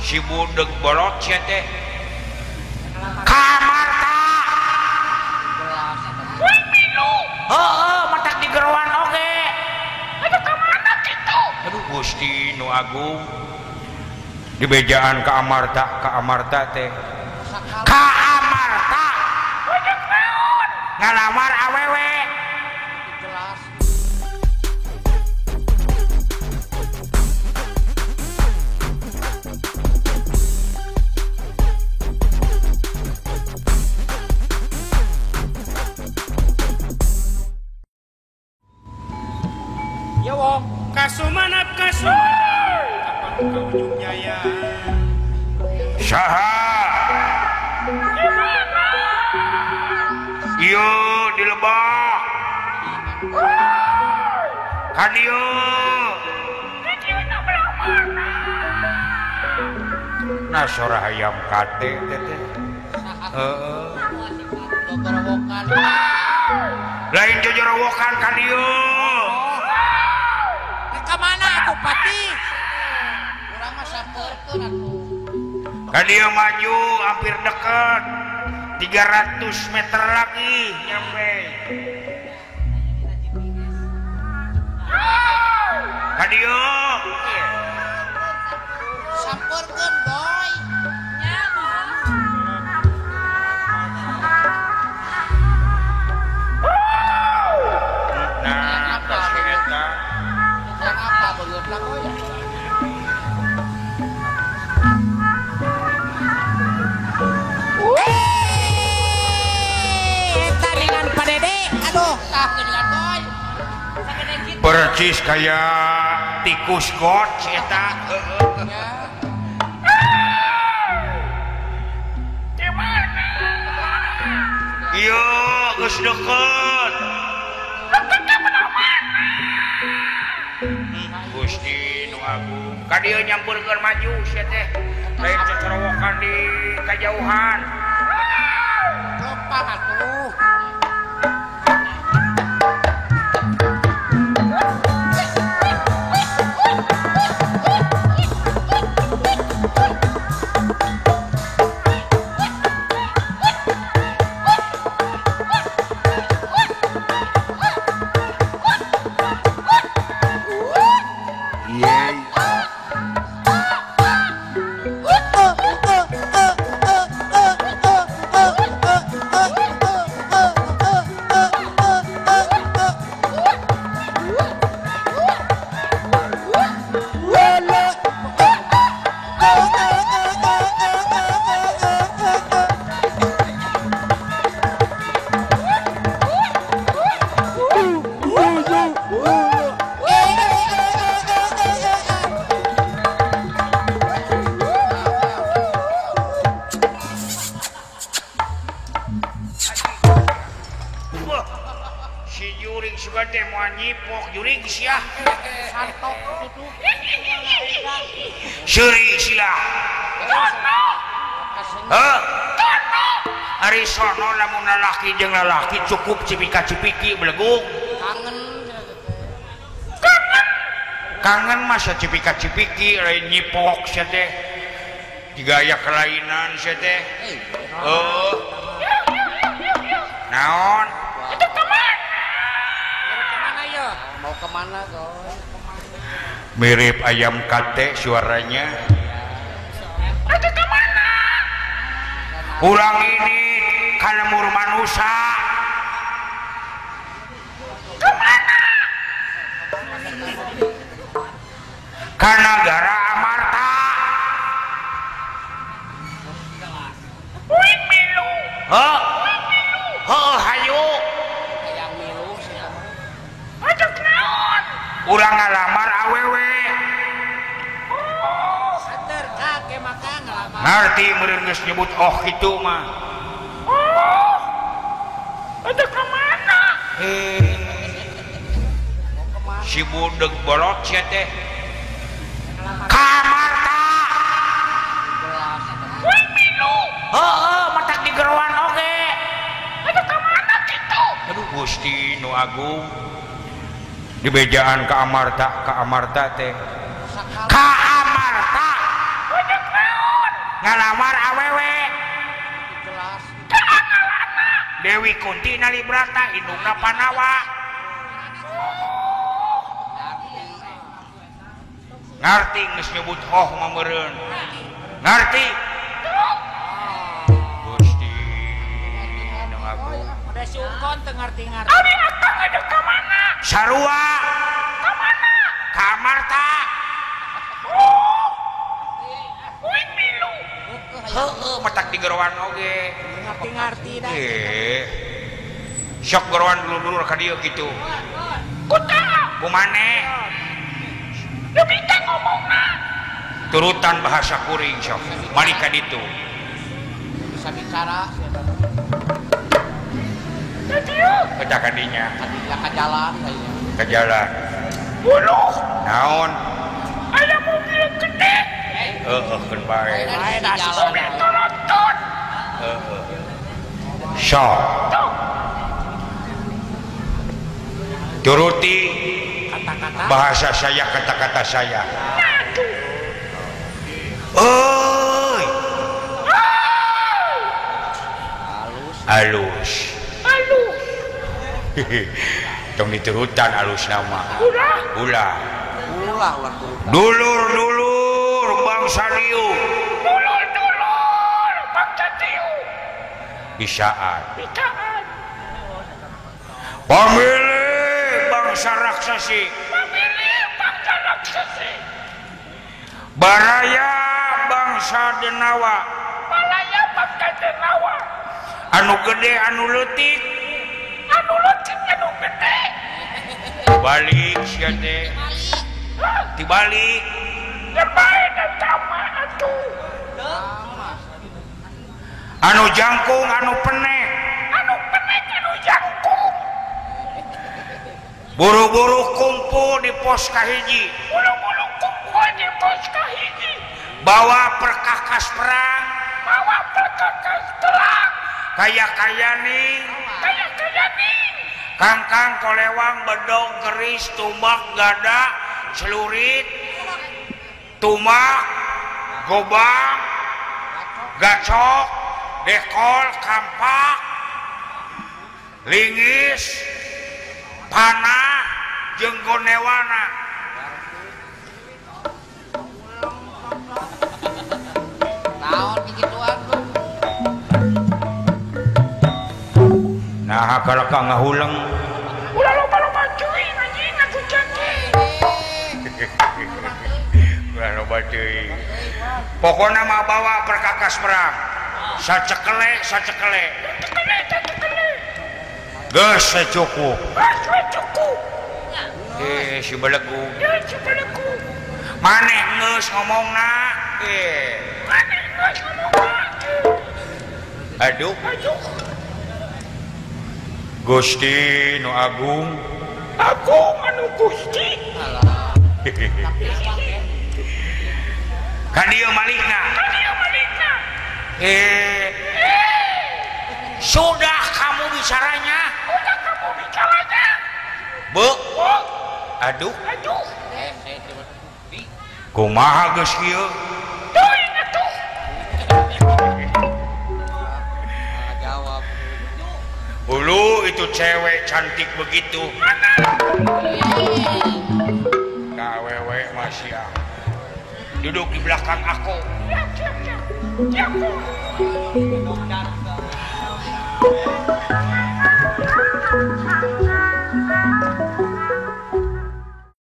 si budeg bolot sia teh ka Amarta wih milu heeh matak di gerowan oge ada ka mana kitu aduh Gusti nu agung di bejaan ka Amarta teh ka Amarta budeg naon ngalamar awewe jelas ya wong kasumanap kapan ke ujung jaya saha gimana ieu di lebah ka dieu nah sora hayam kate teh heeh lain jojorowokan ka dieu ka mana atuh pati urang mah sampeureun atuh ka dieu maju hampir deket 300 meter lagi nyampe ka dieu sampeureun boy nya nah atas eta apa beungeut lah boy eta dengan padede aduh tah dengan boy sagede kitu percis kayak tikus got eta nya iya geus deket Gusti nu agung ka dieu nyampurkeun maju sia teh lain cocorowokan di kajauhan lempah atuh si juring suka teh mau nyipok juring sia santok itu seuring sila ari sono lamun lalaki jeung lalaki cukup cipika-cipiki belegung kangen masa cipika-cipiki lain nyipok sia teh digaya kelainan sia teh naon itu kemana ya mau kemana coy mirip ayam kate suaranya itu kemana ulang ini kalemur manusia kemana ka negara Amarta wih milu hayu yang milu sih ajak naon urang ngalamar awewe sadar kake maka ngelamar ngerti meureun geus nyebut kitu mah ada kemana si budeg bolot sia teh ka Amarta wih milu heeh matak di gerowan oge ada kemana kitu aduh Gusti nu agung di bejaan ka Amarta teh ka Amarta budeg naon ngalamar awewe Jelas. Dewi Kunti Nalibrata indungna Panawa ngarti geus nyebut mah meureun ngarti Gusti nu agung Udah sukon teu ngarti-ngarti. Abi akang ada ka mana? sarua Ka mana? ka Amarta Uing milu. heueuh matak digerowan oge Ngarti-ngarti dah. sok gerowan dulu ka dieu kitu Kumaha? kumaneh Leuwih teh ngomongna. turutan bahasa kuring sok mari ka ditu Bisa bicara. Jadi yuk. eta ka dinya Kadinya ka jalan kayaknya. ka jalan Buluh. naon Aya mobil gede. keun bae Bae dah si Mobil jalan. tronton. sok Tuh. turuti Kata-kata. bahasa saya kata-kata saya Aduh. oi Halus. alus Aduh. tong diturutan alus nama Udah. ulah Ulah turun. dulur bangsa diu Dulur. Bang Catiu. bisaan Bikaan. pamilih bangsa raksasi Pemilih bangsa raksasi. baraya bangsa denawa Malaya bangsa denawa. anu gede anu leutik Anu leutik anu gede. balik sia teh tibalik Yang bae dan sama atuh. anu jangkung anu penek Anu penek anu jangkung. buru-buru kumpul di pos kahiji Bulu-bulu kumpul di pos kahiji. bawa perkakas perang Bawa perkakas terang. kaya-kaya nih Kaya nih. kangkang kolewang bedog keris tumbak gada celurit tumak gobang gacok dekol kampak lingis panah jeung gonewana Naon begituan tuh. nah kalau ka ngahulang Ulah loba-loba cuy anjing atuh janji. ulah loba deui pokona mah bawa perkakas perang sacekele geus sacukup Aswe cukup. si belegu Ya sebelku. maneh geus ngomongna Mana nggak ngomong lagi. aduh Aduh. Gusti nu agung Aku anu Gusti. kan dieu malikna Dia malikna. sudah kamu bicaranya Udah kamu bicaranya. bu Oh, aduh aduh. kumaha geus kieu Doi atuh. Jawab. ulu itu cewek cantik begitu kawewe masih duduk di belakang aku Siap.